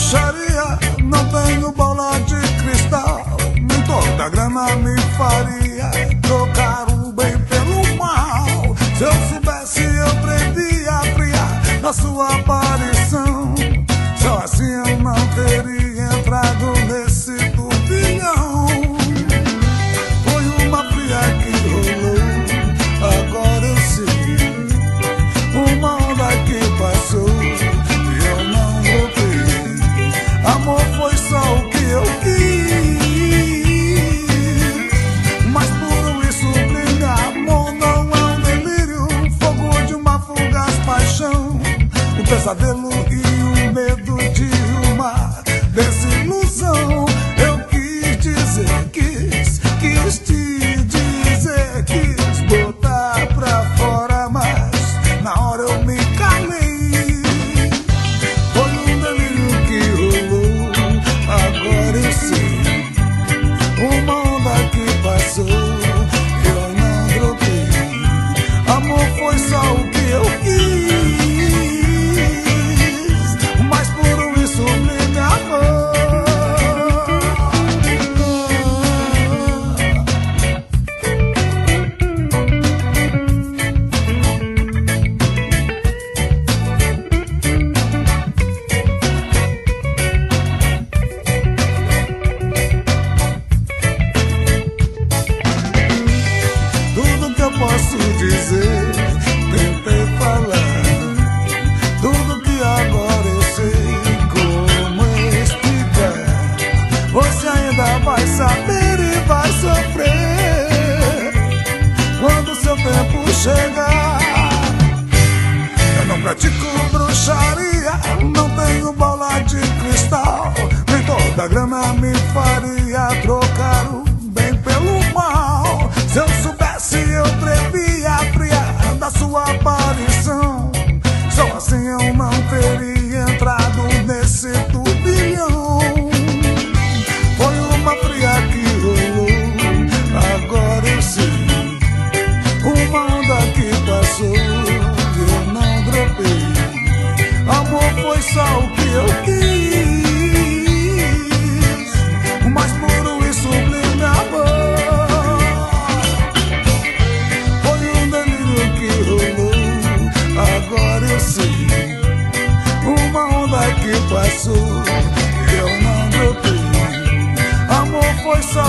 bruxaria, não tenho bola de cristal. Nem toda grana me faria trocar o bem pelo mal. Se eu soubesse, eu pretendia friar na sua aparição. Só assim eu não teria entrado nesse turbilhão. Foi uma fria que rolou, agora eu sei. Uma onda que passou e eu não voltei. Amor foi só o que eu quis, mas por isso sublime amor não é um delírio, fogo de uma fugaz paixão, um pesadelo e um medo de uma desilusão. Eu quis dizer, quis te dizer, quis botar pra fora, mas na hora eu me calei. Foi um delírio que rolou, agora eu sei. Uma onda que passou, eu não dropei. Amor foi só o que eu quis, mas por isso me amou. Tudo que eu posso dizer, tentei falar. Tudo que agora eu sei, como explicar? Você ainda vai saber e vai sofrer quando seu tempo chegar. Eu não pratico bruxaria, não tenho bola de cristal. Nem toda grana me faria trocar o bem pelo mal. Se eu soubesse, eu previa friar da sua aparição. Só assim eu não teria entrado nesse turbilhão. Foi uma fria que rolou, agora eu sei. Uma onda que passou, eu não dropei. Amor foi só o que eu quis, mas puro e sublime amor. Foi um delírio que rolou, agora eu sei. Uma onda que passou, eu não dropei. Amor foi só